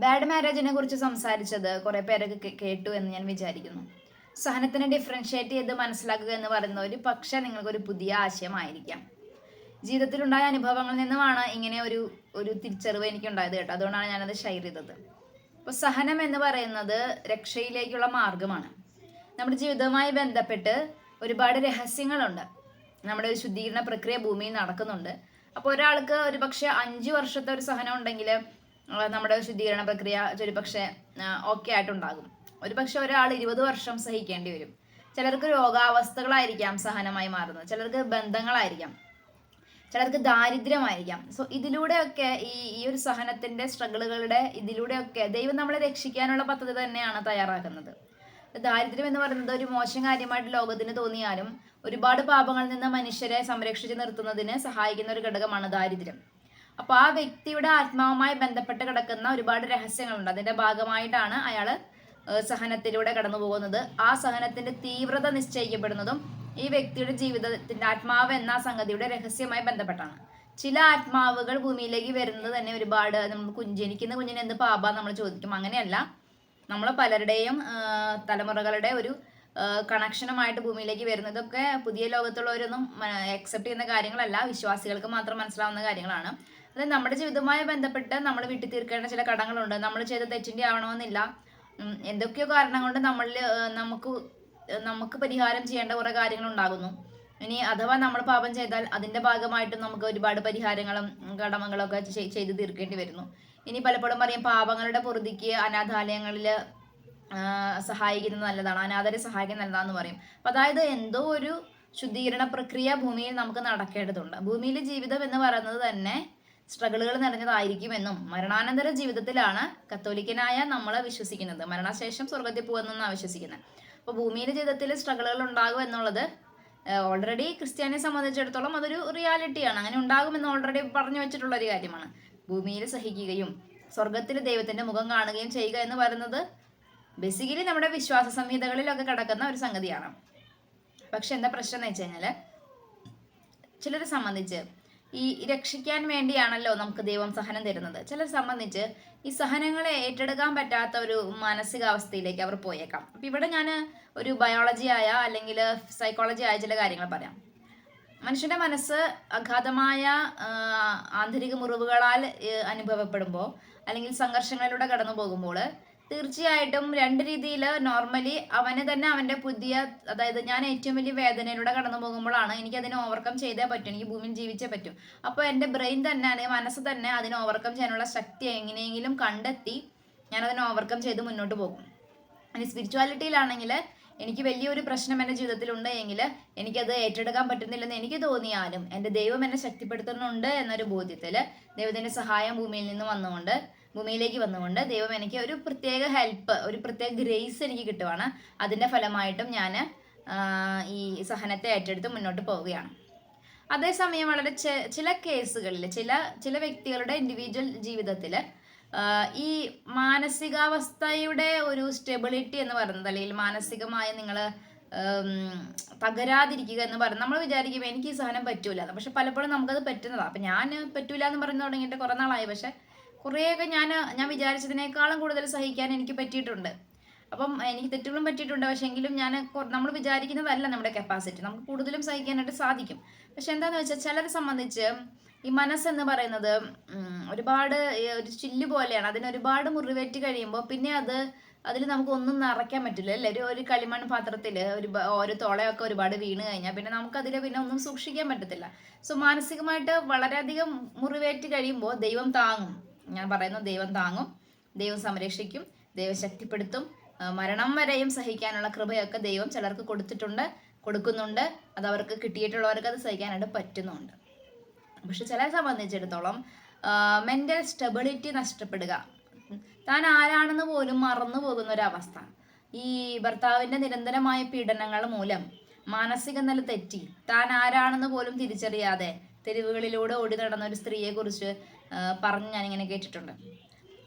Bad മാരേജിനെ കുറിച്ച് സംസാരിച്ചത് കുറെ പേരൊക്കെ കേട്ടു എന്ന് ഞാൻ വിചാരിക്കുന്നു. സഹനത്തിനെ ഡിഫറൻഷ്യേറ്റ് ചെയ്ത് മനസ്സിലാക്കുക എന്ന് പറയുന്ന ഒരു പക്ഷേ നിങ്ങൾക്കൊരു പുതിയ ആശയമായിരിക്കാം. ജീവിതത്തിലുണ്ടായ അനുഭവങ്ങളിൽ നിന്നുമാണ് ഇങ്ങനെ ഒരു ഒരു തിരിച്ചറിവ് എനിക്കുണ്ടായത് കേട്ടോ. അതുകൊണ്ടാണ് ഞാനത് ഷെയർ ചെയ്തത്. അപ്പോൾ സഹനം എന്ന് പറയുന്നത് രക്ഷയിലേക്കുള്ള മാർഗമാണ്. നമ്മുടെ ജീവിതവുമായി ബന്ധപ്പെട്ട് ഒരുപാട് രഹസ്യങ്ങളുണ്ട്. നമ്മുടെ ഒരു ശുദ്ധീകരണ പ്രക്രിയ ഭൂമിയിൽ നടക്കുന്നുണ്ട്. അപ്പോൾ ഒരാൾക്ക് ഒരു പക്ഷേ 5 വർഷത്തെ ഒരു സഹനം ഉണ്ടെങ്കിൽ നമ്മുടെ ശുദ്ധീകരണ പ്രക്രിയ ഒരു പക്ഷേ ഓക്കെ ആയിട്ടുണ്ടാകും. ഒരു പക്ഷെ ഒരാൾ 20 വർഷം സഹിക്കേണ്ടി വരും. ചിലർക്ക് രോഗാവസ്ഥകളായിരിക്കാം സഹനമായി മാറുന്നത്, ചിലർക്ക് ബന്ധങ്ങളായിരിക്കാം, ചിലർക്ക് ദാരിദ്ര്യമായിരിക്കാം. സോ ഇതിലൂടെയൊക്കെ ഈ ഒരു സഹനത്തിന്റെ സ്ട്രഗിളുകളുടെ ഇതിലൂടെയൊക്കെ ദൈവം നമ്മളെ രക്ഷിക്കാനുള്ള പദ്ധതി തന്നെയാണ് തയ്യാറാക്കുന്നത്. ദാരിദ്ര്യം എന്ന് പറയുന്നത് ഒരു മോശം കാര്യമായിട്ട് ലോകത്തിന് തോന്നിയാലും ഒരുപാട് പാപങ്ങളിൽ നിന്ന് മനുഷ്യരെ സംരക്ഷിച്ച് നിർത്തുന്നതിന് സഹായിക്കുന്ന ഒരു ഘടകമാണ് ദാരിദ്ര്യം. അപ്പോൾ ആ വ്യക്തിയുടെ ആത്മാവുമായി ബന്ധപ്പെട്ട് കിടക്കുന്ന ഒരുപാട് രഹസ്യങ്ങളുണ്ട്. അതിന്റെ ഭാഗമായിട്ടാണ് അയാൾ സഹനത്തിലൂടെ കടന്നു പോകുന്നത്. ആ സഹനത്തിന്റെ തീവ്രത നിശ്ചയിക്കപ്പെടുന്നതും ഈ വ്യക്തിയുടെ ജീവിതത്തിന്റെ ആത്മാവ് എന്ന സംഗതിയുടെ രഹസ്യമായി ബന്ധപ്പെട്ടാണ്. ചില ആത്മാവുകൾ ഭൂമിയിലേക്ക് വരുന്നത് തന്നെ ഒരുപാട് നമ്മൾ ജനിക്കുന്ന കുഞ്ഞിന് എന്ത് പാപ നമ്മൾ ചോദിക്കും. അങ്ങനെയല്ല, നമ്മൾ പലരുടെയും തലമുറകളുടെ ഒരു കണക്ഷനുമായിട്ട് ഭൂമിയിലേക്ക് വരുന്നതൊക്കെ പുതിയ ലോകത്തുള്ളവരൊന്നും അക്സെപ്റ്റ് ചെയ്യുന്ന കാര്യങ്ങളല്ല, വിശ്വാസികൾക്ക് മാത്രം മനസ്സിലാവുന്ന കാര്യങ്ങളാണ്. അതായത് നമ്മുടെ ജീവിതവുമായി ബന്ധപ്പെട്ട് നമ്മൾ വീട്ടിൽ തീർക്കേണ്ട ചില കടങ്ങളുണ്ട്. നമ്മൾ ചെയ്ത തെറ്റിൻ്റെ ആവണമെന്നില്ല. എന്തൊക്കെയോ കാരണം കൊണ്ട് നമുക്ക് പരിഹാരം ചെയ്യേണ്ട കുറേ കാര്യങ്ങൾ ഉണ്ടാകുന്നു. ഇനി അഥവാ നമ്മൾ പാപം ചെയ്താൽ അതിൻ്റെ ഭാഗമായിട്ടും നമുക്ക് ഒരുപാട് പരിഹാരങ്ങളും കടമകളൊക്കെ ചെയ്ത് തീർക്കേണ്ടി വരുന്നു. ഇനി പലപ്പോഴും പറയും പാപങ്ങളുടെ പൊറുതിക്ക് അനാഥാലയങ്ങളിൽ സഹായിക്കുന്നത് നല്ലതാണ്, അനാഥരെ സഹായിക്കുന്നത് നല്ലതാണെന്ന് പറയും. അപ്പം അതായത് എന്തോ ഒരു ശുദ്ധീകരണ പ്രക്രിയ ഭൂമിയിൽ നമുക്ക് നടക്കേണ്ടതുണ്ട്. ഭൂമിയിലെ ജീവിതം എന്ന് പറയുന്നത് തന്നെ സ്ട്രഗിളുകൾ നിറഞ്ഞതായിരിക്കുമെന്നും മരണാനന്തര ജീവിതത്തിലാണ് കത്തോലിക്കനായ നമ്മൾ വിശ്വസിക്കുന്നത്. മരണശേഷം സ്വർഗത്തിൽ പോകുമെന്നാണ് വിശ്വസിക്കുന്നത്. അപ്പോൾ ഭൂമിയിലെ ജീവിതത്തിൽ സ്ട്രഗിളുകൾ ഉണ്ടാകും എന്നുള്ളത് ഓൾറെഡി ക്രിസ്ത്യാനിയെ സംബന്ധിച്ചിടത്തോളം അതൊരു റിയാലിറ്റിയാണ്. അങ്ങനെ ഉണ്ടാകുമെന്ന് ഓൾറെഡി പറഞ്ഞു വെച്ചിട്ടുള്ള ഒരു കാര്യമാണ്. ഭൂമിയിൽ സഹിക്കുകയും സ്വർഗത്തിൽ ദൈവത്തിന്റെ മുഖം കാണുകയും ചെയ്യുക എന്ന് പറയുന്നത് ബേസിക്കലി നമ്മുടെ വിശ്വാസ സംഹിതകളിലൊക്കെ കിടക്കുന്ന ഒരു സംഗതിയാണ്. പക്ഷെ എന്താ പ്രശ്നം എന്ന് വെച്ച് കഴിഞ്ഞാൽ ചിലരെ സംബന്ധിച്ച് ഈ രക്ഷിക്കാൻ വേണ്ടിയാണല്ലോ നമുക്ക് ദൈവം സഹനം തരുന്നത്. ചിലരെ സംബന്ധിച്ച് ഈ സഹനങ്ങളെ ഏറ്റെടുക്കാൻ പറ്റാത്ത ഒരു മാനസികാവസ്ഥയിലേക്ക് അവർ പോയേക്കാം. അപ്പം ഇവിടെ ഞാൻ ഒരു ബയോളജി ആയ അല്ലെങ്കിൽ സൈക്കോളജി ആയ ചില കാര്യങ്ങൾ പറയാം. മനുഷ്യന്റെ മനസ്സ് അഗാധമായ ആന്തരിക മുറിവുകളാൽ അനുഭവപ്പെടുമ്പോൾ അല്ലെങ്കിൽ സംഘർഷങ്ങളിലൂടെ കടന്നു പോകുമ്പോൾ തീർച്ചയായിട്ടും രണ്ട് രീതിയിൽ നോർമലി അവന് തന്നെ അവന്റെ പുതിയ, അതായത് ഞാൻ ഏറ്റവും വലിയ വേദനയിലൂടെ കടന്നു പോകുമ്പോഴാണ് എനിക്ക് അതിനെ ഓവർകം ചെയ്തേ പറ്റും, എനിക്ക് ഭൂമിയിൽ ജീവിച്ചേ പറ്റും. അപ്പോൾ എൻ്റെ ബ്രെയിൻ തന്നെ അല്ലെങ്കിൽ മനസ്സ് തന്നെ അതിനെ ഓവർകം ചെയ്യാനുള്ള ശക്തി എങ്ങനെയെങ്കിലും കണ്ടെത്തി ഞാനതിനെ ഓവർകം ചെയ്ത് മുന്നോട്ട് പോകും. ഇനി സ്പിരിച്വാലിറ്റിയിലാണെങ്കിൽ എനിക്ക് വലിയൊരു പ്രശ്നം എൻ്റെ ജീവിതത്തിലുണ്ട് എങ്കിൽ എനിക്കത് ഏറ്റെടുക്കാൻ പറ്റുന്നില്ലെന്ന് എനിക്ക് തോന്നിയാലും എൻ്റെ ദൈവം എന്നെ ശക്തിപ്പെടുത്തുന്നുണ്ട് എന്നൊരു ബോധ്യത്തിൽ ദൈവത്തിൻ്റെ സഹായം ഭൂമിയിലേക്ക് വന്നുകൊണ്ട് ദൈവം എനിക്ക് ഒരു പ്രത്യേക ഹെൽപ്പ്, ഒരു പ്രത്യേക ഗ്രേസ് എനിക്ക് കിട്ടുവാണ്. അതിൻ്റെ ഫലമായിട്ടും ഞാൻ ഈ സഹനത്തെ ഏറ്റെടുത്ത് മുന്നോട്ട് പോവുകയാണ്. അതേസമയം വളരെ ചില കേസുകളിൽ ചില വ്യക്തികളുടെ ഇൻഡിവിജ്വൽ ജീവിതത്തിൽ ഈ മാനസികാവസ്ഥയുടെ ഒരു സ്റ്റെബിലിറ്റി എന്ന് പറയുന്നത്, അല്ലെങ്കിൽ മാനസികമായി നിങ്ങൾ തകരാതിരിക്കുക എന്ന് പറയുന്നത്, നമ്മൾ വിചാരിക്കും എനിക്ക് ഈ സഹനം പറ്റൂല, പക്ഷെ പലപ്പോഴും നമുക്കത് പറ്റുന്നതാണ്. അപ്പം ഞാൻ പറ്റൂല എന്ന് പറഞ്ഞു തുടങ്ങിയിട്ട് കുറേ നാളായി, പക്ഷെ കുറേയൊക്കെ ഞാൻ വിചാരിച്ചതിനേക്കാളും കൂടുതൽ സഹിക്കാൻ എനിക്ക് പറ്റിയിട്ടുണ്ട്. അപ്പം എനിക്ക് തെറ്റുകളും പറ്റിയിട്ടുണ്ട്. പക്ഷെ എങ്കിലും നമ്മൾ വിചാരിക്കുന്നതല്ല നമ്മുടെ കപ്പാസിറ്റി, നമുക്ക് കൂടുതലും സഹിക്കാനായിട്ട് സാധിക്കും. പക്ഷെ എന്താണെന്ന് വെച്ചാൽ ചിലരെ സംബന്ധിച്ച് ഈ മനസ്സെന്ന് പറയുന്നത് ഒരുപാട് ഒരു ചില്ല് പോലെയാണ്. അതിനൊരുപാട് മുറിവേറ്റ് കഴിയുമ്പോൾ പിന്നെ അതിൽ നമുക്ക് ഒന്നും നിറയ്ക്കാൻ പറ്റില്ല അല്ലേ. ഒരു കളിമൺ പാത്രത്തിൽ ഓരോ തോളയൊക്കെ ഒരുപാട് വീണ് കഴിഞ്ഞാൽ പിന്നെ നമുക്കതിൽ പിന്നെ ഒന്നും സൂക്ഷിക്കാൻ പറ്റത്തില്ല. സോ മാനസികമായിട്ട് വളരെയധികം മുറിവേറ്റ് കഴിയുമ്പോൾ ദൈവം താങ്ങും. ഞാൻ പറയുന്നു, ദൈവം താങ്ങും, ദൈവം സംരക്ഷിക്കും, ദൈവം ശക്തിപ്പെടുത്തും. മരണം വരെയും സഹിക്കാനുള്ള കൃപയൊക്കെ ദൈവം ചിലർക്ക് കൊടുക്കുന്നുണ്ട്. അത് അവർക്ക് കിട്ടിയിട്ടുള്ളവർക്ക് അത് സഹിക്കാനായിട്ട് പറ്റുന്നുണ്ട്. പക്ഷെ ചിലരെ സംബന്ധിച്ചിടത്തോളം മെൻ്റൽ സ്റ്റെബിലിറ്റി നഷ്ടപ്പെടുക, താൻ ആരാണെന്ന് പോലും മറന്നു പോകുന്ന ഒരവസ്ഥ, ഈ ഭർത്താവിൻ്റെ നിരന്തരമായ പീഡനങ്ങൾ മൂലം മാനസിക നില തെറ്റി താൻ ആരാണെന്ന് പോലും തിരിച്ചറിയാതെ തെരുവുകളിലൂടെ ഓടി നടന്ന ഒരു സ്ത്രീയെക്കുറിച്ച് പറഞ്ഞ് ഞാനിങ്ങനെ കേട്ടിട്ടുണ്ട്.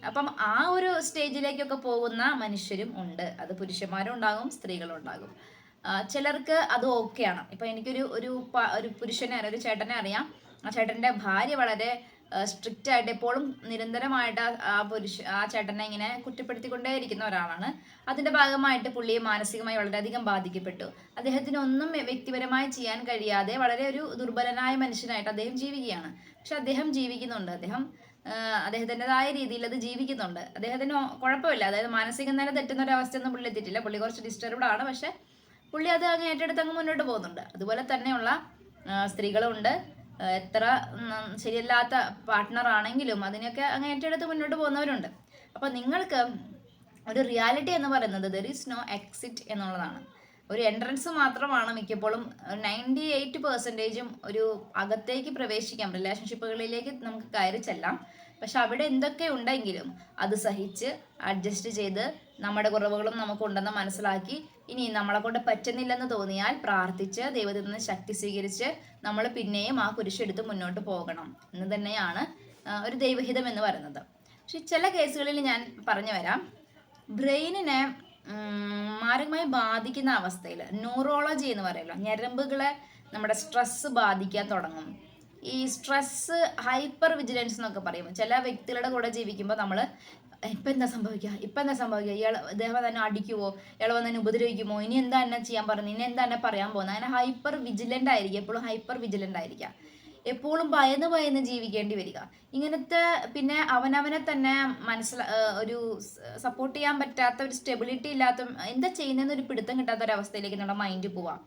അപ്പം ആ ഒരു സ്റ്റേജിലേക്കൊക്കെ പോകുന്ന മനുഷ്യരും ഉണ്ട്. അത് പുരുഷന്മാരും ഉണ്ടാകും, സ്ത്രീകളും ഉണ്ടാകും. ചിലർക്ക് അത് ഓക്കെയാണ്. ഇപ്പം എനിക്കൊരു പുരുഷനെ അറിയാം, ഒരു ചേട്ടനെ അറിയാം. ആ ചേട്ടൻ്റെ ഭാര്യ വളരെ സ്ട്രിക്റ്റ് ആയിട്ട് എപ്പോഴും നിരന്തരമായിട്ട് ആ ചേട്ടനെ ഇങ്ങനെ കുറ്റപ്പെടുത്തിക്കൊണ്ടേയിരിക്കുന്ന ഒരാളാണ്. അതിന്റെ ഭാഗമായിട്ട് പുള്ളിയെ മാനസികമായി വളരെയധികം ബാധിക്കപ്പെട്ടു. അദ്ദേഹത്തിന് ഒന്നും വ്യക്തിപരമായി ചെയ്യാൻ കഴിയാതെ വളരെ ഒരു ദുർബലനായ മനുഷ്യനായിട്ട് അദ്ദേഹം ജീവിക്കുകയാണ്. പക്ഷെ അദ്ദേഹം ജീവിക്കുന്നുണ്ട്. അദ്ദേഹത്തിൻ്റെതായ രീതിയിൽ അത് ജീവിക്കുന്നുണ്ട്. അദ്ദേഹത്തിന് കുഴപ്പമില്ല. അതായത് മാനസിക നില തെറ്റുന്ന ഒരു അവസ്ഥയൊന്നും പുള്ളി എത്തിയിട്ടില്ല. പുള്ളി കുറച്ച് ഡിസ്റ്റർബ്ഡ് ആണ്. പക്ഷെ പുള്ളി അത് അങ്ങ് ഏറ്റെടുത്ത് അങ്ങ് മുന്നോട്ട് പോകുന്നുണ്ട്. അതുപോലെ തന്നെയുള്ള സ്ത്രീകളുണ്ട്. എത്ര ശരിയല്ലാത്ത പാർട്ട്ണർ ആണെങ്കിലും അതിനൊക്കെ അങ്ങ് ഏറ്റെടുത്ത് മുന്നോട്ട് പോകുന്നവരുണ്ട്. അപ്പോൾ നിങ്ങൾക്ക് ഒരു റിയാലിറ്റി എന്ന് പറയുന്നത് ദർ ഈസ് നോ എക്സിറ്റ് എന്നുള്ളതാണ്. ഒരു എൻട്രൻസ് മാത്രമാണ് മിക്കപ്പോഴും 98% ഒരു അകത്തേക്ക് പ്രവേശിക്കാം, റിലേഷൻഷിപ്പുകളിലേക്ക് നമുക്ക് കയറി ചെല്ലാം. പക്ഷെ അവിടെ എന്തൊക്കെ ഉണ്ടെങ്കിലും അത് സഹിച്ച് അഡ്ജസ്റ്റ് ചെയ്ത് നമ്മുടെ കുറവുകളും നമുക്കുണ്ടെന്ന് മനസ്സിലാക്കി ഇനി നമ്മളെ കൊണ്ട് പറ്റുന്നില്ലെന്ന് തോന്നിയാൽ പ്രാർത്ഥിച്ച് ദൈവത്തിൽ നിന്ന് ശക്തി സ്വീകരിച്ച് നമ്മൾ പിന്നെയും ആ കുരിശെടുത്ത് മുന്നോട്ട് പോകണം എന്ന് തന്നെയാണ് ഒരു ദൈവഹിതം എന്ന് പറയുന്നത്. പക്ഷെ ചില കേസുകളിൽ ഞാൻ പറഞ്ഞു വരാം, ബ്രെയിനിനെ മാരകമായി ബാധിക്കുന്ന അവസ്ഥയിൽ ന്യൂറോളജി എന്ന് പറയുമല്ലോ, ഞരമ്പുകളെ നമ്മുടെ സ്ട്രെസ് ബാധിക്കാൻ തുടങ്ങും. ഈ സ്ട്രെസ് ഹൈപ്പർ വിജിലൻസ് എന്നൊക്കെ പറയും. ചില വ്യക്തികളുടെ കൂടെ ജീവിക്കുമ്പോൾ നമ്മൾ ഇപ്പം എന്താ സംഭവിക്കുക, ഇദ്ദേഹം തന്നെ അടിക്കുമോ, ഇയാൾ വന്ന് തന്നെ ഉപദ്രവിക്കുമോ, ഇനി എന്താ എന്നെ ചെയ്യാൻ പറഞ്ഞു, ഇനി എന്താ എന്നെ പറയാൻ പോകുന്നത്, അങ്ങനെ ഹൈപ്പർ വിജിലൻ്റ് ആയിരിക്കുക, എപ്പോഴും ഹൈപ്പർ വിജിലൻ്റ് ആയിരിക്കുക, എപ്പോഴും ഭയന്ന് ജീവിക്കേണ്ടി വരിക. ഇങ്ങനത്തെ പിന്നെ അവനവനെ തന്നെ ഒരു സപ്പോർട്ട് ചെയ്യാൻ പറ്റാത്ത, ഒരു സ്റ്റെബിലിറ്റി ഇല്ലാത്ത, എന്താ ചെയ്യുന്നതെന്ന് ഒരു പിടുത്തം കിട്ടാത്ത ഒരു അവസ്ഥയിലേക്ക് നമ്മുടെ മൈൻഡ് പോവാം.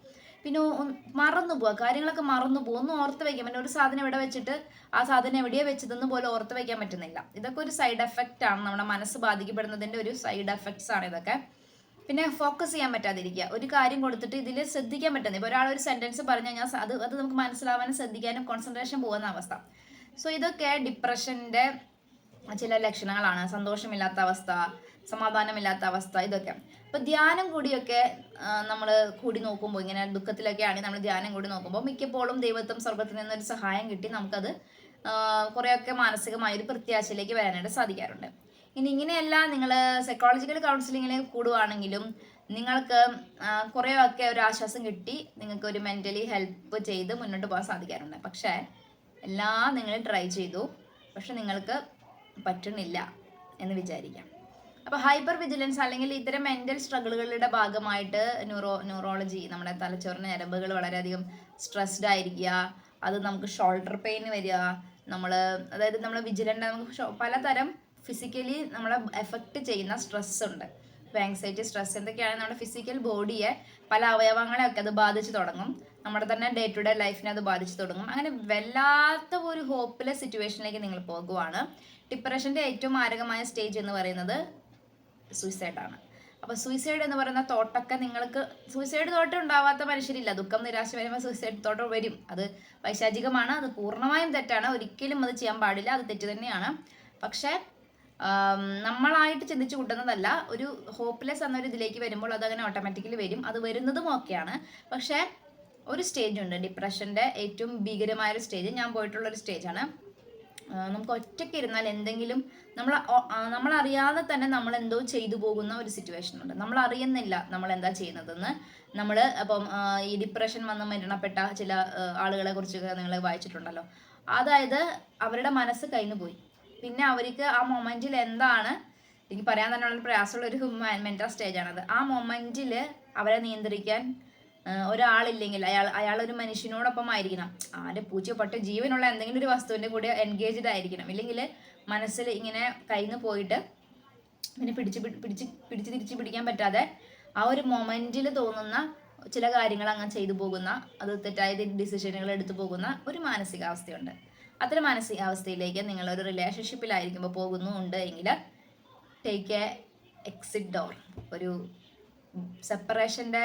പിന്നെ മറന്നു പോവുക, കാര്യങ്ങളൊക്കെ മറന്നു പോകും, ഒന്നും ഓർത്ത് വയ്ക്കാൻ പറ്റും. ഒരു സാധനം എവിടെ വെച്ചിട്ട് ആ സാധനം എവിടെയോ വെച്ചതെന്ന് പോലും ഓർത്ത് വയ്ക്കാൻ പറ്റുന്നില്ല. ഇതൊക്കെ ഒരു സൈഡ് എഫക്റ്റ് ആണ്, നമ്മുടെ മനസ്സ് ബാധിക്കപ്പെടുന്നതിൻ്റെ ഒരു സൈഡ് എഫക്ട്സ് ആണ് ഇതൊക്കെ. പിന്നെ ഫോക്കസ് ചെയ്യാൻ പറ്റാതിരിക്കുക, ഒരു കാര്യം കൊടുത്തിട്ട് ഇതിൽ ശ്രദ്ധിക്കാൻ പറ്റുന്നത്. ഇപ്പോൾ ഒരാൾ ഒരു സെൻറ്റൻസ് പറഞ്ഞു കഴിഞ്ഞാൽ അത് നമുക്ക് മനസ്സിലാവാനും ശ്രദ്ധിക്കാനും കോൺസെൻട്രേഷൻ പോകുന്ന അവസ്ഥ. സോ ഇതൊക്കെ ഡിപ്രഷൻ്റെ ചില ലക്ഷണങ്ങളാണ്. സന്തോഷമില്ലാത്ത അവസ്ഥ, സമാധാനമില്ലാത്ത അവസ്ഥ, ഇതൊക്കെ. അപ്പോൾ ധ്യാനം കൂടിയൊക്കെ നമ്മൾ കൂടി നോക്കുമ്പോൾ, ഇങ്ങനെ ദുഃഖത്തിലൊക്കെ ആണെങ്കിൽ നമ്മൾ ധ്യാനം കൂടി നോക്കുമ്പോൾ മിക്കപ്പോഴും ദൈവത്വം സ്വർഗത്തിൽ നിന്നൊരു സഹായം കിട്ടി നമുക്കത് കുറേയൊക്കെ മാനസികമായൊരു പ്രത്യാശയിലേക്ക് വരാനായിട്ട് സാധിക്കാറുണ്ട്. ഇങ്ങനെയല്ല നിങ്ങൾ സൈക്കോളജിക്കൽ കൗൺസിലിങ്ങിൽ കൂടുവാണെങ്കിലും നിങ്ങൾക്ക് കുറേയൊക്കെ ഒരു ആശ്വാസം കിട്ടി നിങ്ങൾക്ക് ഒരു മെൻ്റലി ഹെൽപ്പ് ചെയ്ത് മുന്നോട്ട് പോകാൻ സാധിക്കാറുണ്ട്. പക്ഷേ എല്ലാം നിങ്ങൾ ട്രൈ ചെയ്തു, പക്ഷെ നിങ്ങൾക്ക് പറ്റുന്നില്ല എന്ന് വിചാരിക്കാം. അപ്പോൾ ഹൈപ്പർ വിജിലൻസ് അല്ലെങ്കിൽ ഇത്തരം മെൻ്റൽ സ്ട്രഗിളുകളുടെ ഭാഗമായിട്ട് ന്യൂറോളജി, നമ്മുടെ തലച്ചോറിന് ഞരമ്പുകൾ വളരെയധികം സ്ട്രെസ്ഡ് ആയിരിക്കുക, അത് നമുക്ക് ഷോൾഡർ പെയിൻ വരിക, അതായത് നമ്മൾ വിജിലൻ്റ്, നമുക്ക് പലതരം ഫിസിക്കലി നമ്മളെ എഫക്റ്റ് ചെയ്യുന്ന സ്ട്രെസ് ഉണ്ട്. ഇപ്പോൾ ആങ്സൈറ്റി, സ്ട്രെസ് എന്തൊക്കെയാണ് നമ്മുടെ ഫിസിക്കൽ ബോഡിയെ, പല അവയവങ്ങളെയൊക്കെ അത് ബാധിച്ച് തുടങ്ങും. നമ്മുടെ തന്നെ ഡേ ടു ഡേ ലൈഫിനെ അത് ബാധിച്ച് തുടങ്ങും. അങ്ങനെ വല്ലാത്ത ഒരു ഹോപ്പ്ലെസ് സിറ്റുവേഷനിലേക്ക് നിങ്ങൾ പോകുവാണ്. ഡിപ്രഷൻ്റെ ഏറ്റവും മാരകമായ സ്റ്റേജ് എന്ന് പറയുന്നത് സൂയിസൈഡാണ്. അപ്പോൾ സൂയിസൈഡ് എന്ന് പറയുന്ന തോട്ടൊക്കെ നിങ്ങൾക്ക്, സൂയിസൈഡ് തോട്ടം ഉണ്ടാവാത്ത മനുഷ്യരില്ല. ദുഃഖം, നിരാശ വരുമ്പോൾ സൂയിസൈഡ് തോട്ടം വരും. അത് പൈശാചികമാണ്, അത് പൂർണ്ണമായും തെറ്റാണ്, ഒരിക്കലും അത് ചെയ്യാൻ പാടില്ല, അത് തെറ്റ് തന്നെയാണ്. പക്ഷേ നമ്മളായിട്ട് ചിന്തിച്ചു കൂട്ടുന്നതല്ല. ഒരു ഹോപ്പ്ലെസ് എന്നൊരു ഇതിലേക്ക് വരുമ്പോൾ അതങ്ങനെ ഓട്ടോമാറ്റിക്കലി വരും. അത് വരുന്നതും ഓക്കെയാണ്. പക്ഷേ ഒരു സ്റ്റേജ് ഉണ്ട്, ഡിപ്രഷൻ്റെ ഏറ്റവും ഭീകരമായൊരു സ്റ്റേജ്, ഞാൻ പോയിട്ടുള്ളൊരു സ്റ്റേജാണ്. നമുക്ക് ഒറ്റയ്ക്ക് ഇരുന്നാൽ എന്തെങ്കിലും നമ്മളറിയാതെ തന്നെ നമ്മൾ എന്തോ ചെയ്തു പോകുന്ന ഒരു സിറ്റുവേഷൻ ഉണ്ട്. നമ്മൾ അറിയുന്നില്ല നമ്മൾ എന്താ ചെയ്യുന്നതെന്ന്. അപ്പം ഈ ഡിപ്രഷൻ വന്ന് മരണപ്പെട്ട ചില ആളുകളെ കുറിച്ചൊക്കെ നിങ്ങൾ വായിച്ചിട്ടുണ്ടല്ലോ. അതായത് അവരുടെ മനസ്സ് കഴിഞ്ഞു പോയി. പിന്നെ അവർക്ക് ആ മൊമെൻറ്റിൽ എന്താണ്, എനിക്ക് പറയാൻ തന്നെ വളരെ പ്രയാസമുള്ള ഒരു മെൻ്റൽ സ്റ്റേജാണത്. ആ മൊമെൻറ്റിൽ അവരെ നിയന്ത്രിക്കാൻ ഒരാളില്ലെങ്കിൽ അയാളൊരു മനുഷ്യനോടൊപ്പം ആയിരിക്കണം, ആരുടെ പൂച്ചപ്പെട്ട് ജീവനുള്ള എന്തെങ്കിലും ഒരു വസ്തുവിൻ്റെ കൂടെ എൻഗേജ്ഡ് ആയിരിക്കണം. ഇല്ലെങ്കിൽ മനസ്സിൽ ഇങ്ങനെ കയ്യിൽ പോയിട്ട് പിന്നെ പിടിച്ച് തിരിച്ച് പിടിക്കാൻ പറ്റാതെ ആ ഒരു മൊമെൻറ്റിൽ തോന്നുന്ന ചില കാര്യങ്ങൾ അങ്ങനെ ചെയ്തു പോകുന്ന, അത് തെറ്റായ ഡിസിഷനുകൾ എടുത്തു പോകുന്ന ഒരു മാനസികാവസ്ഥയുണ്ട്. അത്തരം മാനസികാവസ്ഥയിലേക്ക് നിങ്ങളൊരു റിലേഷൻഷിപ്പിലായിരിക്കുമ്പോൾ പോകുന്നുണ്ട് എങ്കിൽ ടേക്ക് എ എക്സിറ്റ് ഡോർ, ഒരു സെപ്പറേഷൻ്റെ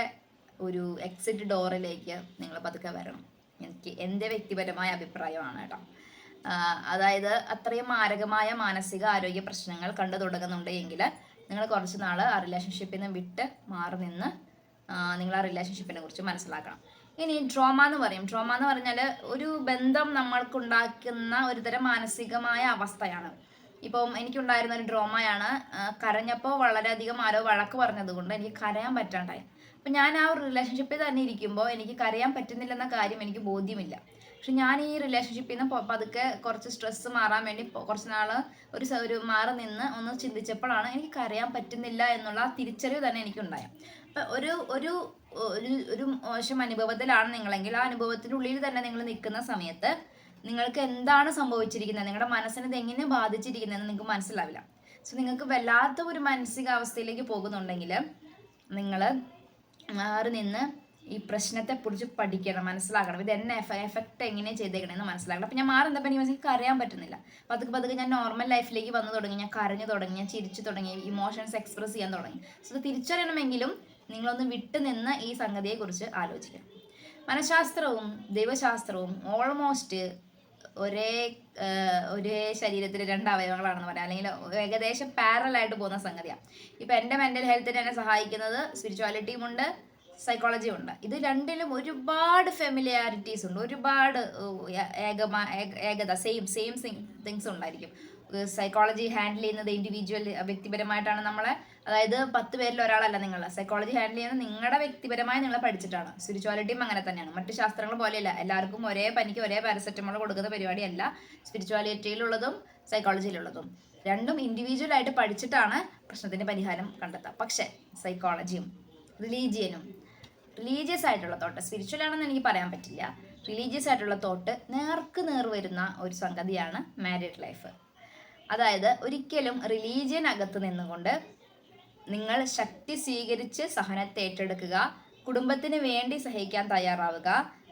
ഒരു എക്സിറ്റ് ഡോറിലേക്ക് നിങ്ങൾ പതുക്കെ വരണം. എൻ്റെ വ്യക്തിപരമായ അഭിപ്രായമാണ് കേട്ടോ. അതായത് അത്രയും മാരകമായ മാനസിക ആരോഗ്യ പ്രശ്നങ്ങൾ കണ്ടു തുടങ്ങുന്നുണ്ട് എങ്കിൽ നിങ്ങൾ കുറച്ച് നാൾ ആ റിലേഷൻഷിപ്പിൽ നിന്ന് വിട്ട് മാറി നിന്ന് നിങ്ങൾ ആ റിലേഷൻഷിപ്പിനെ കുറിച്ച് മനസ്സിലാക്കണം. ഇനി ട്രോമ എന്ന് പറയും. ട്രോമ എന്ന് പറഞ്ഞാൽ ഒരു ബന്ധം നമ്മൾക്കുണ്ടാക്കുന്ന ഒരു തരം മാനസികമായ അവസ്ഥയാണ്. ഇപ്പം എനിക്കുണ്ടായിരുന്ന ഒരു ഡ്രോമയാണ്, കരഞ്ഞപ്പോൾ വളരെയധികം ആരോ വഴക്ക് പറഞ്ഞത് കൊണ്ട് എനിക്ക് കരയാൻ പറ്റാണ്ടായി. അപ്പം ഞാൻ ആ ഒരു റിലേഷൻഷിപ്പിൽ തന്നെ ഇരിക്കുമ്പോൾ എനിക്ക് കരയാൻ പറ്റുന്നില്ലെന്ന കാര്യം എനിക്ക് ബോധ്യമില്ല. പക്ഷെ ഞാൻ ഈ റിലേഷൻഷിപ്പിൽ നിന്ന് പതുക്കെ കുറച്ച് സ്ട്രെസ് മാറാൻ വേണ്ടി കുറച്ച് നാൾ ഒരു മാറി നിന്ന് ഒന്ന് ചിന്തിച്ചപ്പോഴാണ് എനിക്ക് കരയാൻ പറ്റുന്നില്ല എന്നുള്ള തിരിച്ചറിവ് തന്നെ എനിക്കുണ്ടായത്. അപ്പം ഒരു ഒരു മോശം അനുഭവത്തിലാണ് നിങ്ങളെങ്കിൽ ആ അനുഭവത്തിൻ്റെ ഉള്ളിൽ തന്നെ നിങ്ങൾ നിൽക്കുന്ന സമയത്ത് നിങ്ങൾക്ക് എന്താണ് സംഭവിച്ചിരിക്കുന്നത്, നിങ്ങളുടെ മനസ്സിനെ ഇത് എങ്ങനെ ബാധിച്ചിരിക്കുന്നതെന്ന് നിങ്ങൾക്ക് മനസ്സിലാവില്ല. സോ നിങ്ങൾക്ക് വല്ലാത്ത ഒരു മാനസികാവസ്ഥയിലേക്ക് പോകുന്നുണ്ടെങ്കിൽ നിങ്ങൾ മാറി നിന്ന് ഈ പ്രശ്നത്തെക്കുറിച്ച് പഠിക്കണം, മനസ്സിലാക്കണം. ഇത് എന്നെ എഫക്റ്റ് എങ്ങനെ ചെയ്തേക്കണമെന്ന് മനസ്സിലാക്കണം. അപ്പം ഞാൻ മാറി നിന്നപ്പോൾ എനിക്ക് മനസ്സിൽ കരയാൻ പറ്റുന്നില്ല. പതുക്കെ ഞാൻ നോർമൽ ലൈഫിലേക്ക് വന്നു തുടങ്ങി, ഞാൻ കരഞ്ഞു തുടങ്ങി, ഞാൻ ചിരിച്ചു തുടങ്ങി, ഇമോഷൻസ് എക്സ്പ്രസ് ചെയ്യാൻ തുടങ്ങി. സോ ഇത് തിരിച്ചറിയണമെങ്കിലും നിങ്ങളൊന്ന് വിട്ടു നിന്ന് ഈ സംഗതിയെക്കുറിച്ച് ആലോചിക്കുക. മനഃശാസ്ത്രവും ദൈവശാസ്ത്രവും ഓൾമോസ്റ്റ് ഒരേ ശരീരത്തിൽ 2 അവയവങ്ങളാണെന്ന് പറയാം, അല്ലെങ്കിൽ ഏകദേശം പാരലായിട്ട് പോകുന്ന സംഗതിയാണ്. ഇപ്പം എൻ്റെ മെൻ്റൽ ഹെൽത്തിന് എന്നെ സഹായിക്കുന്നത് സ്പിരിച്വാലിറ്റിയും ഉണ്ട്, സൈക്കോളജിയും ഉണ്ട്. ഇത് രണ്ടിലും ഒരുപാട് ഫെമിലിയാരിറ്റീസ് ഉണ്ട്, ഒരുപാട് ഏകത സെയിം തിങ്സ് ഉണ്ടായിരിക്കും. സൈക്കോളജി ഹാൻഡിൽ ചെയ്യുന്നത് ഇൻഡിവിജ്വൽ വ്യക്തിപരമായിട്ടാണ് നമ്മളെ, അതായത് 10 പേരിൽ ഒരാളല്ല നിങ്ങൾ. സൈക്കോളജി ഹാൻഡിൽ ചെയ്യുന്നത് നിങ്ങളുടെ വ്യക്തിപരമായി നിങ്ങൾ പഠിച്ചിട്ടാണ്. സ്പിരിച്വാലിറ്റിയും അങ്ങനെ തന്നെയാണ്. മറ്റ് ശാസ്ത്രങ്ങൾ പോലെയല്ല എല്ലാവർക്കും ഒരേ പനിക്ക് ഒരേ പാരസെറ്റമോൾ കൊടുക്കുന്ന പരിപാടിയല്ല സ്പിരിച്വാലിറ്റിയിലുള്ളതും സൈക്കോളജിയിലുള്ളതും. രണ്ടും ഇൻഡിവിജ്വലായിട്ട് പഠിച്ചിട്ടാണ് പ്രശ്നത്തിന് പരിഹാരം കണ്ടെത്തുക. പക്ഷേ സൈക്കോളജിയും റിലീജിയസ് ആയിട്ടുള്ള തോട്ട്, സ്പിരിച്വൽ ആണെന്ന് എനിക്ക് പറയാൻ പറ്റില്ല, റിലീജിയസ് ആയിട്ടുള്ള തോട്ട് നേർക്ക് നേർ വരുന്ന ഒരു സംഗതിയാണ് മാരീഡ് ലൈഫ്. അതായത് ഒരിക്കലും റിലീജിയൻ അകത്ത് നിന്നുകൊണ്ട് നിങ്ങൾ ശക്തി സ്വീകരിച്ച് സഹനത്തെ ഏറ്റെടുക്കുക, കുടുംബത്തിന് വേണ്ടി സഹിക്കാൻ തയ്യാറാവുക,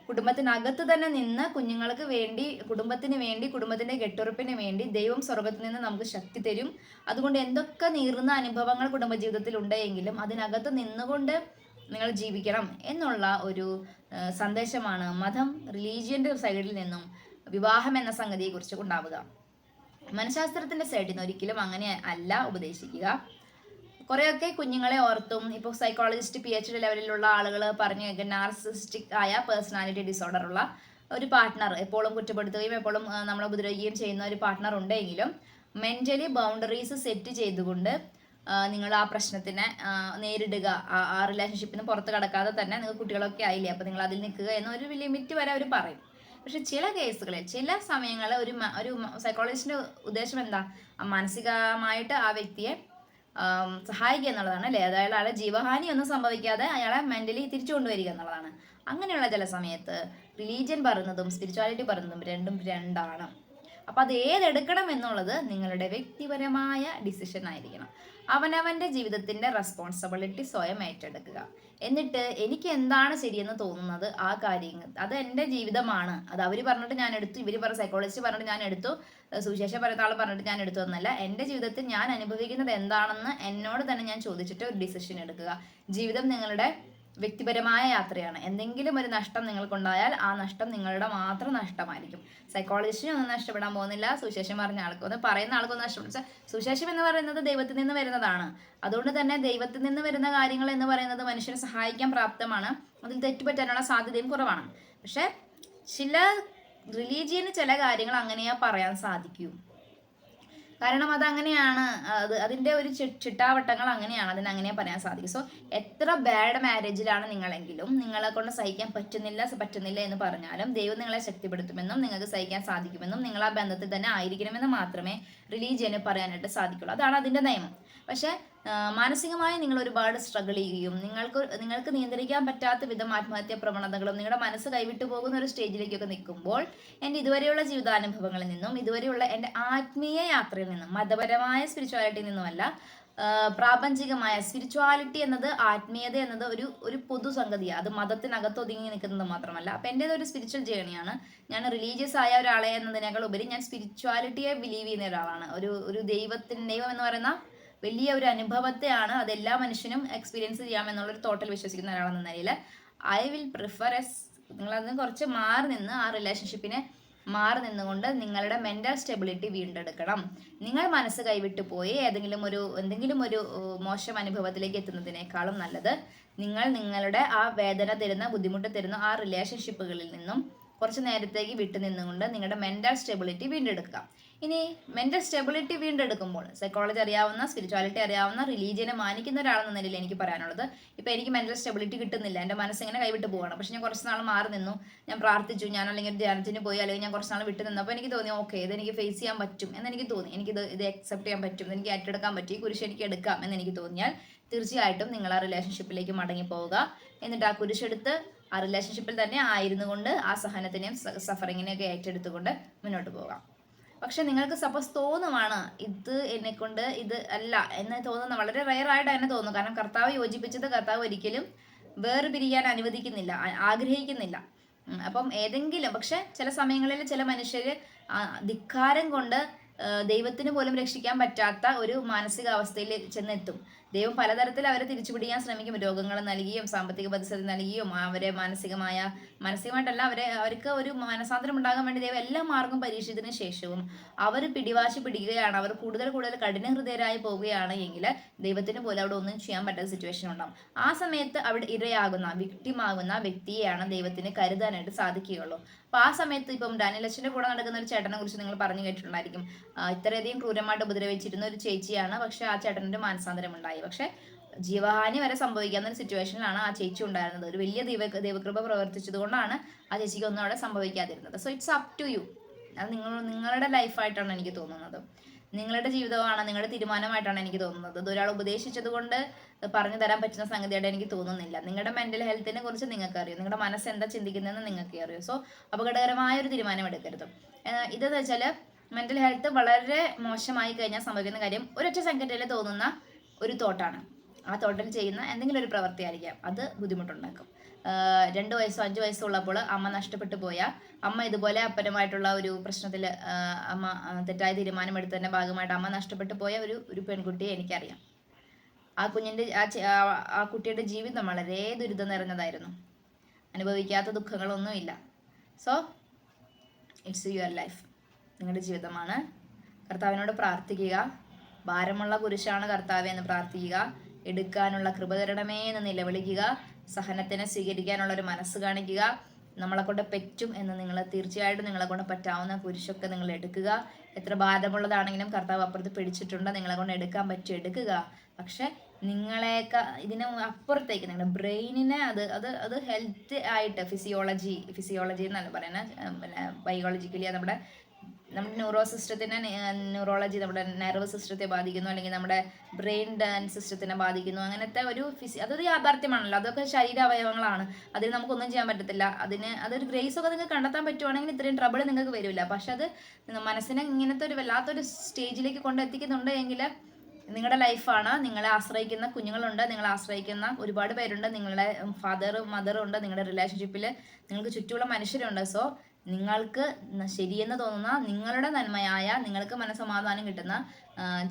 കുടുംബത്തിനകത്ത് തന്നെ നിന്ന് കുഞ്ഞുങ്ങൾക്ക് വേണ്ടി, കുടുംബത്തിന് വേണ്ടി, കുടുംബത്തിൻ്റെ കെട്ടുറപ്പിന് വേണ്ടി ദൈവം സ്വർഗത്തിൽ നിന്ന് നമുക്ക് ശക്തി തരും. അതുകൊണ്ട് എന്തൊക്കെ നീറുന്ന അനുഭവങ്ങൾ കുടുംബജീവിതത്തിൽ ഉണ്ടെങ്കിലും അതിനകത്ത് നിന്നുകൊണ്ട് നിങ്ങൾ ജീവിക്കണം എന്നുള്ള ഒരു സന്ദേശമാണ് മതം, റിലീജിയൻ്റെ സൈഡിൽ നിന്നും വിവാഹം എന്ന സംഗതിയെക്കുറിച്ച് ഉണ്ടാവുക. മനഃശാസ്ത്രത്തിൻ്റെ സൈഡിൽ നിന്ന് ഒരിക്കലും അങ്ങനെ അല്ല ഉപദേശിക്കുക. കുറേയൊക്കെ കുഞ്ഞുങ്ങളെ ഓർത്തും ഇപ്പോൾ സൈക്കോളജിസ്റ്റ് PhD ലെവലിലുള്ള ആളുകൾ പറഞ്ഞു കേൾക്കുക, നാർസിസ്റ്റിക് ആയ പേഴ്സണാലിറ്റി ഡിസോർഡർ ഉള്ള ഒരു പാർട്ട്ണർ, എപ്പോഴും കുറ്റപ്പെടുത്തുകയും എപ്പോഴും നമ്മളെ ഉപദ്രവിക്കുകയും ചെയ്യുന്ന ഒരു പാർട്ട്ണർ ഉണ്ടെങ്കിലും മെൻ്റലി ബൗണ്ടറീസ് സെറ്റ് ചെയ്തുകൊണ്ട് നിങ്ങൾ ആ പ്രശ്നത്തിനെ നേരിടുക, ആ റിലേഷൻഷിപ്പിന് പുറത്ത് കടക്കാതെ തന്നെ, നിങ്ങൾ കുട്ടികളൊക്കെ ആയില്ലേ അപ്പോൾ നിങ്ങൾ അതിൽ നിൽക്കുക എന്നൊരു ലിമിറ്റ് വരെ അവർ പറയും. പക്ഷെ ചില കേസുകളിൽ, ചില സമയങ്ങളിൽ ഒരു സൈക്കോളജിസ്റ്റിൻ്റെ ഉദ്ദേശം എന്താ, മാനസികമായിട്ട് ആ വ്യക്തിയെ സഹായിക്കുക എന്നുള്ളതാണ് അല്ലേ. അതായത് അയാളെ ജീവഹാനി ഒന്നും സംഭവിക്കാതെ അയാളെ മെൻ്റലി തിരിച്ചു കൊണ്ടുവരിക എന്നുള്ളതാണ്. അങ്ങനെയുള്ള ചില സമയത്ത് റിലീജിയൻ പറയുന്നതും സ്പിരിച്വാലിറ്റി പറയുന്നതും രണ്ടും രണ്ടാണ്. അപ്പം അത് ഏതെടുക്കണം എന്നുള്ളത് നിങ്ങളുടെ വ്യക്തിപരമായ ഡിസിഷൻ ആയിരിക്കണം. അവനവൻ്റെ ജീവിതത്തിൻ്റെ റെസ്പോൺസിബിലിറ്റി സ്വയം ഏറ്റെടുക്കുക. എന്നിട്ട് എനിക്ക് എന്താണ് ശരിയെന്ന് തോന്നുന്നത് ആ കാര്യങ്ങൾ, അത് എൻ്റെ ജീവിതമാണ്, അത് അവർ പറഞ്ഞിട്ട് ഞാൻ എടുത്തു, ഇവർ പറഞ്ഞ സൈക്കോളജിസ്റ്റ് പറഞ്ഞിട്ട് ഞാൻ എടുത്തു, സുശേഷം പറയുന്ന ആൾ പറഞ്ഞിട്ട് ഞാൻ എടുത്തു എന്നല്ല, എൻ്റെ ജീവിതത്തിൽ ഞാൻ അനുഭവിക്കുന്നത് എന്താണെന്ന് എന്നോട് തന്നെ ഞാൻ ചോദിച്ചിട്ട് ഒരു ഡിസിഷൻ എടുക്കുക. ജീവിതം നിങ്ങളുടെ വ്യക്തിപരമായ യാത്രയാണ്. എന്തെങ്കിലും ഒരു നഷ്ടം നിങ്ങൾക്കുണ്ടായാൽ ആ നഷ്ടം നിങ്ങളുടെ മാത്രം നഷ്ടമായിരിക്കും. സൈക്കോളജിസ്റ്റിനൊന്നും നഷ്ടപ്പെടാൻ പോകുന്നില്ല, സുശേഷം പറഞ്ഞ ആൾക്കൊന്നും, പറയുന്ന ആൾക്കൊന്നും നഷ്ടപ്പെടില്ല. സുശേഷം എന്ന് പറയുന്നത് ദൈവത്തിൽ നിന്ന് വരുന്നതാണ്. അതുകൊണ്ട് തന്നെ ദൈവത്തിൽ നിന്ന് വരുന്ന കാര്യങ്ങൾ എന്ന് പറയുന്നത് മനുഷ്യനെ സഹായിക്കാൻ പ്രാപ്തമാണ്. അതിൽ തെറ്റുപറ്റാനുള്ള സാധ്യതയും കുറവാണ്. പക്ഷെ ചില റിലീജിയന് ചില കാര്യങ്ങൾ അങ്ങനെയാ പറയാൻ സാധിക്കൂ. കാരണം അതങ്ങനെയാണ്, അതിൻ്റെ ഒരു ചിട്ടാവട്ടങ്ങൾ അങ്ങനെയാണ്, അതിനങ്ങനെ പറയാൻ സാധിക്കും. സോ എത്ര ബാഡ് മാരേജിലാണ് നിങ്ങളെങ്കിലും നിങ്ങളെ കൊണ്ട് സഹിക്കാൻ പറ്റുന്നില്ല എന്ന് പറഞ്ഞാലും ദൈവം നിങ്ങളെ ശക്തിപ്പെടുത്തുമെന്നും നിങ്ങൾക്ക് സഹിക്കാൻ സാധിക്കുമെന്നും നിങ്ങൾ ആ ബന്ധത്തിൽ തന്നെ ആയിരിക്കണമെന്ന് മാത്രമേ റിലീജിയന് പറയാനായിട്ട് സാധിക്കുള്ളൂ. അതാണ് അതിൻ്റെ നിയമം. പക്ഷേ മാനസികമായി നിങ്ങൾ ഒരുപാട് സ്ട്രഗിൾ ചെയ്യുകയും നിങ്ങൾക്ക് നിയന്ത്രിക്കാൻ പറ്റാത്ത വിധം ആത്മഹത്യാ പ്രവണതകളും നിങ്ങളുടെ മനസ്സ് കൈവിട്ടു പോകുന്ന ഒരു സ്റ്റേജിലേക്കൊക്കെ നിൽക്കുമ്പോൾ എൻ്റെ ഇതുവരെയുള്ള ജീവിതാനുഭവങ്ങളിൽ നിന്നും ഇതുവരെയുള്ള എൻ്റെ ആത്മീയ യാത്രയിൽ നിന്നും, മതപരമായ സ്പിരിച്വാലിറ്റിയിൽ നിന്നുമല്ല, പ്രാപഞ്ചികമായ സ്പിരിച്വാലിറ്റി എന്നത്, ആത്മീയത എന്നത് ഒരു പൊതു സംഗതിയാണ്. അത് മതത്തിനകത്ത് ഒതുങ്ങി നിൽക്കുന്നത് മാത്രമല്ല. അപ്പം എൻ്റേത് ഒരു സ്പിരിച്വൽ ജേണിയാണ്. ഞാൻ റിലീജിയസ് ആയ ഒരാളെ എന്നതിനേക്കാൾ ഉപരി ഞാൻ സ്പിരിച്വാലിറ്റിയെ ബിലീവ് ചെയ്യുന്ന ഒരാളാണ്. ഒരു ദൈവം എന്ന് പറയുന്ന വലിയ ഒരു അനുഭവത്തെയാണ് അതെല്ലാ മനുഷ്യനും എക്സ്പീരിയൻസ് ചെയ്യാമെന്നുള്ളൊരു തോട്ടിൽ വിശ്വസിക്കുന്ന ഒരാളെന്ന നിലയിൽ ഐ വിൽ പ്രിഫർ നിങ്ങളതിന് കുറച്ച് മാറി നിന്ന് ആ റിലേഷൻഷിപ്പിനെ മാറി നിന്നുകൊണ്ട് നിങ്ങളുടെ മെൻ്റൽ സ്റ്റെബിലിറ്റി വീണ്ടെടുക്കണം. നിങ്ങൾ മനസ്സ് കൈവിട്ടു പോയി എന്തെങ്കിലും ഒരു മോശം അനുഭവത്തിലേക്ക് എത്തുന്നതിനേക്കാളും നല്ലത് നിങ്ങളുടെ ആ വേദന തരുന്ന, ബുദ്ധിമുട്ട് തരുന്ന ആ റിലേഷൻഷിപ്പുകളിൽ നിന്നും കുറച്ച് നേരത്തേക്ക് വിട്ടു നിന്നുകൊണ്ട് നിങ്ങളുടെ മെൻ്റൽ സ്റ്റെബിലിറ്റി വീണ്ടെടുക്കുക. ഇനി മെന്റൽ സ്റ്റെബിലിറ്റി വീണ്ടെടുക്കുമ്പോൾ സൈക്കോളജി അറിയാവുന്ന, സ്പിരിച്വാലിറ്റി അറിയാവുന്ന, റിലീജിയനെ മാനിക്കുന്ന ഒരാളെന്ന നിലയിൽ എനിക്ക് പറയാനുള്ളത്, ഇപ്പം എനിക്ക് മെന്റൽ സ്റ്റെബിലിറ്റി കിട്ടുന്നില്ല, എൻ്റെ മനസ്സിങ്ങനെ കൈവിട്ട് പോവാണ്. പക്ഷെ ഞാൻ കുറച്ച് നാൾ മാറി നിന്നു, ഞാൻ പ്രാർത്ഥിച്ചു, ഞാൻ അല്ലെങ്കിൽ ധ്യാനത്തിന് പോയി, അല്ലെങ്കിൽ ഞാൻ കുറച്ച് നാൾ വിട്ട് നിന്നപ്പോൾ എനിക്ക് തോന്നി ഓക്കെ ഇതെനിക്ക് ഫേസ് ചെയ്യാൻ പറ്റും എന്നെനിക്ക് തോന്നി, ഇത് അക്സെപ്റ്റ് ചെയ്യാൻ പറ്റും, എനിക്ക് ഏറ്റെടുക്കാൻ പറ്റും, ഈ കുരിശ് എനിക്ക് എടുക്കാം എന്നെനിക്ക് തോന്നിയാൽ തീർച്ചയായിട്ടും നിങ്ങൾ ആ റിലേഷൻഷിപ്പിലേക്ക് മടങ്ങി പോവുക. എന്നിട്ട് ആ കുരിശെടുത്ത് ആ റിലേഷൻഷിപ്പിൽ തന്നെ ആയിരുന്നു കൊണ്ട് ആ സഹനത്തിനെയും സഫറിങ്ങിനെയൊക്കെ ഏറ്റെടുത്തുകൊണ്ട് മുന്നോട്ട് പോകാം. പക്ഷെ നിങ്ങൾക്ക് സപ്പോസ് തോന്നുവാണ് ഇത് എന്നെക്കൊണ്ട് ഇത് അല്ല എന്ന് തോന്നുന്ന വളരെ റെയറായിട്ട് തന്നെ തോന്നുന്നു. കാരണം കർത്താവ് യോജിപ്പിച്ചത് കർത്താവ് ഒരിക്കലും വേർപിരിയാൻ അനുവദിക്കുന്നില്ല, ആഗ്രഹിക്കുന്നില്ല. അപ്പം ഏതെങ്കിലും പക്ഷെ ചില സമയങ്ങളിൽ ചില മനുഷ്യർ ധിക്കാരം കൊണ്ട് ദൈവത്തിന് പോലും രക്ഷിക്കാൻ പറ്റാത്ത ഒരു മാനസികാവസ്ഥയിൽ ചെന്നെത്തും. ദൈവം പലതരത്തിൽ അവരെ തിരിച്ചുപിടിക്കാൻ ശ്രമിക്കും. രോഗങ്ങൾ നൽകിയും സാമ്പത്തിക പ്രതിസന്ധി നൽകിയും അവരെ മാനസികമായിട്ടല്ല അവർക്ക് ഒരു മനസാന്തരം ഉണ്ടാകാൻ വേണ്ടി ദൈവം എല്ലാ മാർഗം പരീക്ഷിച്ചതിന് ശേഷവും അവർ പിടിവാശി പിടിക്കുകയാണ്, അവർ കൂടുതൽ കഠിന ഹൃദയരായി പോവുകയാണ് എങ്കിൽ ദൈവത്തിന് പോലും അവിടെ ഒന്നും ചെയ്യാൻ പറ്റാത്ത സിറ്റുവേഷൻ ഉണ്ടാകും. ആ സമയത്ത് അവിടെ ഇരയാകുന്ന വിക്ടിമാകുന്ന വ്യക്തിയെയാണ് ദൈവത്തിന് കരുതാനായിട്ട് സാധിക്കുകയുള്ളൂ. അപ്പോൾ ആ സമയത്ത് ഇപ്പം ഡാനിയൽ അച്ഛൻ്റെ കൂടെ നടക്കുന്ന ഒരു ചേട്ടനെ കുറിച്ച് നിങ്ങൾ പറഞ്ഞു കേട്ടിട്ടുണ്ടായിരിക്കും. ഇത്രയധികം ക്രൂരമായിട്ട് ഉപദ്രവിച്ചിരുന്ന ഒരു ചേച്ചിയാണ്. പക്ഷെ ആ ചേട്ടൻ്റെ മാനസാന്തരം ഉണ്ടായി. പക്ഷെ ജീവഹാനി വരെ സംഭവിക്കാവുന്ന ഒരു സിറ്റുവേഷനിലാണ് ആ ചേച്ചി ഉണ്ടായിരുന്നത്. ഒരു വലിയ ദൈവകൃപ പ്രവർത്തിച്ചത് കൊണ്ടാണ് ആ ചേച്ചിക്ക് ഒന്നും അവിടെ സംഭവിക്കാതിരുന്നത്. So it's up to you. അത് നിങ്ങളുടെ ലൈഫായിട്ടാണ് എനിക്ക് തോന്നുന്നത്, നിങ്ങളുടെ ജീവിതമാണ്, നിങ്ങളുടെ തീരുമാനമായിട്ടാണ് എനിക്ക് തോന്നുന്നത്. ഇത് ഒരാൾ ഉപദേശിച്ചത് കൊണ്ട് പറഞ്ഞു തരാൻ പറ്റുന്ന സംഗതിയായിട്ട് എനിക്ക് തോന്നുന്നില്ല. നിങ്ങളുടെ മെന്റൽ ഹെൽത്തിനെ കുറിച്ച് നിങ്ങൾക്ക് അറിയും, നിങ്ങളുടെ മനസ്സ് എന്താ ചിന്തിക്കുന്നതെന്ന് നിങ്ങൾക്ക് അറിയും. സോ അപകടകരമായ ഒരു തീരുമാനം എടുക്കരുത്. ഇതെന്ന് വെച്ചാൽ മെന്റൽ ഹെൽത്ത് വളരെ മോശമായി കഴിഞ്ഞാൽ സംഭവിക്കുന്ന കാര്യം ഒരൊറ്റ സെക്കൻഡിൽ തോന്നുന്ന ഒരു തോട്ടാണ്. ആ തോട്ടിൽ ചെയ്യുന്ന എന്തെങ്കിലും ഒരു പ്രവൃത്തി ആയിരിക്കാം, അത് ബുദ്ധിമുട്ടുണ്ടാക്കും. 2 വയസ്സോ 5 വയസ്സോ ഉള്ളപ്പോൾ അമ്മ നഷ്ടപ്പെട്ടു പോയാൽ, അമ്മ ഇതുപോലെ അപ്പരമായിട്ടുള്ള ഒരു പ്രശ്നത്തിൽ അമ്മ തെറ്റായ തീരുമാനമെടുത്തതിൻ്റെ ഭാഗമായിട്ട് അമ്മ നഷ്ടപ്പെട്ടു പോയ ഒരു പെൺകുട്ടിയെ എനിക്കറിയാം. ആ കുഞ്ഞിൻ്റെ ആ കുട്ടിയുടെ ജീവിതം വളരെ ദുരിതം നിറഞ്ഞതായിരുന്നു. അനുഭവിക്കാത്ത ദുഃഖങ്ങളൊന്നുമില്ല. സോ ഇറ്റ്സ് യുവർ ലൈഫ്, നിങ്ങളുടെ ജീവിതമാണ്. കർത്താവിനോട് പ്രാർത്ഥിക്കുക. ഭാരമുള്ള കുരിശാണ് കർത്താവെ എന്ന് പ്രാർത്ഥിക്കുക. എടുക്കാനുള്ള കൃപ തരണമേ എന്ന് നിലവിളിക്കുക. സഹനത്തിനെ സ്വീകരിക്കാനുള്ള ഒരു മനസ്സ് കാണിക്കുക. നമ്മളെ കൊണ്ട് പറ്റും എന്ന് നിങ്ങൾ തീർച്ചയായിട്ടും നിങ്ങളെ കൊണ്ട് പറ്റാവുന്ന കുരിശൊക്കെ നിങ്ങൾ എടുക്കുക. എത്ര ഭാരമുള്ളതാണെങ്കിലും കർത്താവ് അപ്പുറത്ത് പിടിച്ചിട്ടുണ്ട്, നിങ്ങളെ കൊണ്ട് എടുക്കാൻ പറ്റും, എടുക്കുക. പക്ഷെ നിങ്ങളെയൊക്കെ ഇതിന് അപ്പുറത്തേക്ക് നിങ്ങളുടെ ബ്രെയിനിനെ അത് ഹെൽത്ത് ആയിട്ട് ഫിസിയോളജി എന്നല്ല പറയുന്നത്, പിന്നെ ബയോളജിക്കലി നമ്മുടെ ന്യൂറോളജി നമ്മുടെ നെർവ് സിസ്റ്റത്തെ ബാധിക്കുന്നു, അല്ലെങ്കിൽ നമ്മുടെ ബ്രെയിൻ സിസ്റ്റത്തിനെ ബാധിക്കുന്നു. അങ്ങനത്തെ അതൊരു യാഥാർത്ഥ്യമാണല്ലോ. അതൊക്കെ ശരീര അവയവങ്ങളാണ്, അതിന് നമുക്കൊന്നും ചെയ്യാൻ പറ്റത്തില്ല. അതൊരു ഗ്രേസ് ഒക്കെ നിങ്ങൾക്ക് കണ്ടെത്താൻ പറ്റുവാണെങ്കിൽ ഇത്രയും ട്രബിൾ നിങ്ങൾക്ക് വരില്ല. പക്ഷെ അത് മനസ്സിനെ ഇങ്ങനത്തെ ഒരു വല്ലാത്തൊരു സ്റ്റേജിലേക്ക് കൊണ്ടെത്തിക്കുന്നുണ്ട് എങ്കിൽ നിങ്ങളുടെ ലൈഫാണ്. നിങ്ങളെ ആശ്രയിക്കുന്ന കുഞ്ഞുങ്ങളുണ്ട്, നിങ്ങളെ ആശ്രയിക്കുന്ന ഒരുപാട് പേരുണ്ട്, നിങ്ങളുടെ മദറും ഉണ്ട്, നിങ്ങളുടെ റിലേഷൻഷിപ്പിൽ നിങ്ങൾക്ക് ചുറ്റുമുള്ള മനുഷ്യരുണ്ട്. സോ നിങ്ങൾക്ക് ശരിയെന്ന് തോന്നുന്ന നിങ്ങളുടെ നന്മയായ നിങ്ങൾക്ക് മനസ്സമാധാനം കിട്ടുന്ന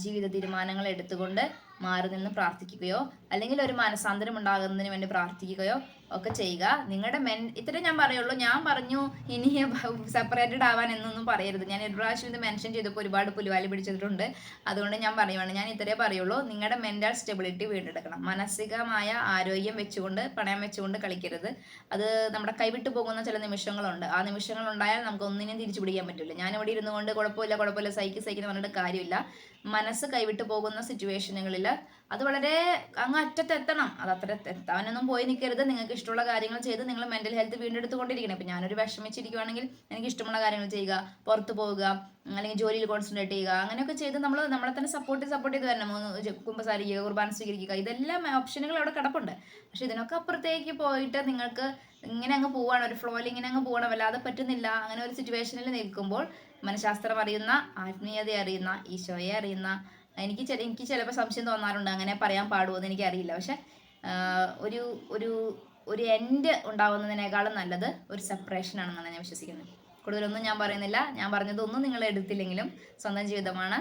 ജീവിത തീരുമാനങ്ങൾ എടുത്തുകൊണ്ട് മാറി നിന്ന് പ്രാർത്ഥിക്കുകയോ അല്ലെങ്കിൽ ഒരു മനസാന്തരം ഉണ്ടാകുന്നതിന് വേണ്ടി പ്രാർത്ഥിക്കുകയോ ഒക്കെ ചെയ്യുക. നിങ്ങളുടെ ഇത്രേ ഞാൻ പറയുള്ളൂ. ഞാൻ പറഞ്ഞു ഇനി സെപ്പറേറ്റഡ് ആവാൻ എന്നൊന്നും പറയരുത്. ഞാൻ ഒരു പ്രാവശ്യം ഇത് മെൻഷൻ ചെയ്തപ്പോൾ ഒരുപാട് പുലിവാലി പിടിച്ചിട്ടുണ്ട്. അതുകൊണ്ട് ഞാൻ പറയുവാണ്, ഞാൻ ഇത്രേ പറയുള്ളൂ. നിങ്ങളുടെ മെന്റൽ സ്റ്റെബിലിറ്റി വീണ്ടെടുക്കണം. മാനസികമായ ആരോഗ്യം വെച്ചുകൊണ്ട് പണയം വെച്ചുകൊണ്ട് കളിക്കരുത്. അത് നമ്മുടെ കൈവിട്ടു പോകുന്ന ചില നിമിഷങ്ങളുണ്ട്. ആ നിമിഷങ്ങൾ ഉണ്ടായാൽ നമുക്ക് ഒന്നിനും തിരിച്ചു പിടിക്കാൻ പറ്റില്ല. ഞാനിവിടെ ഇരുന്നു കൊണ്ട് കുഴപ്പമില്ല സഹിക്കുന്ന പറഞ്ഞിട്ട് കാര്യമില്ല. മനസ്സ് കൈവിട്ടു പോകുന്ന സിറ്റുവേഷനുകളിൽ അത് വളരെ അങ്ങ് അറ്റത്തെത്തണം. അത് അത്ര എത്താനൊന്നും പോയി നിൽക്കരുത്. നിങ്ങൾക്ക് ഇഷ്ടമുള്ള കാര്യങ്ങൾ ചെയ്ത് നിങ്ങൾ മെന്റൽ ഹെൽത്ത് വീണ്ടെടുത്തുകൊണ്ടിരിക്കണം. ഇപ്പം ഞാനൊരു വിഷമിച്ചിരിക്കുവാണെങ്കിൽ എനിക്ക് ഇഷ്ടമുള്ള കാര്യങ്ങൾ ചെയ്യുക, പുറത്ത് പോവുക, അല്ലെങ്കിൽ ജോലിയിൽ കോൺസെൻട്രേറ്റ് ചെയ്യുക, അങ്ങനെയൊക്കെ ചെയ്ത് നമ്മളെ തന്നെ സപ്പോർട്ട് ചെയ്ത് വരണം. കുമ്പസാരിക്കുക, കുർബാന സ്വീകരിക്കുക, ഇതെല്ലാം ഓപ്ഷനുകൾ അവിടെ കിടപ്പുണ്ട്. പക്ഷെ ഇതിനൊക്കെ അപ്പുറത്തേക്ക് പോയിട്ട് നിങ്ങൾക്ക് ഇങ്ങനെ അങ്ങ് പോവാണ്, ഒരു ഫ്ലോയിൽ ഇങ്ങനെ അങ്ങ് പോകണം, വല്ലാതെ പറ്റുന്നില്ല. അങ്ങനെ ഒരു സിറ്റുവേഷനിൽ നിൽക്കുമ്പോൾ മനഃശാസ്ത്രം അറിയുന്ന, ആത്മീയത അറിയുന്ന, ഈശോയെ അറിയുന്ന എനിക്ക് ചിലപ്പോൾ സംശയം തോന്നാറുണ്ട്, അങ്ങനെ പറയാൻ പാടുമോ എന്ന് എനിക്കറിയില്ല. പക്ഷെ ഒരു എൻഡ് ഉണ്ടാവുന്നതിനേക്കാളും നല്ലത് ഒരു സെപ്പറേഷൻ ആണെന്നാണ് ഞാൻ വിശ്വസിക്കുന്നത്. കൂടുതലൊന്നും ഞാൻ പറയുന്നില്ല. ഞാൻ പറഞ്ഞതൊന്നും നിങ്ങൾ എടുത്തില്ലെങ്കിലും സ്വന്തം ജീവിതമാണ്,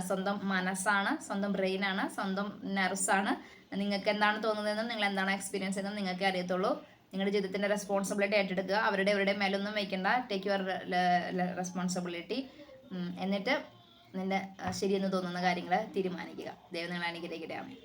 സ്വന്തം മനസ്സാണ്, സ്വന്തം ബ്രെയിനാണ്, സ്വന്തം നെർവ്സാണ്. നിങ്ങൾക്ക് എന്താണ് തോന്നുന്നതെന്നും നിങ്ങൾ എന്താണ് എക്സ്പീരിയൻസ് ചെയ്യുന്നതെന്നും നിങ്ങൾക്ക് അറിയത്തുള്ളൂ. നിങ്ങളുടെ ജീവിതത്തിൻ്റെ റെസ്പോൺസിബിലിറ്റി ഏറ്റെടുക്കുക. അവരുടെ മേലൊന്നും വയ്ക്കേണ്ട. Take your responsibility. എന്നിട്ട് നിന്റെ ശരിയെന്ന് തോന്നുന്ന കാര്യങ്ങൾ തീരുമാനിക്കുക. ദൈവം നിങ്ങളെ അനുഗ്രഹിക്കട്ടെ. ആമേൻ.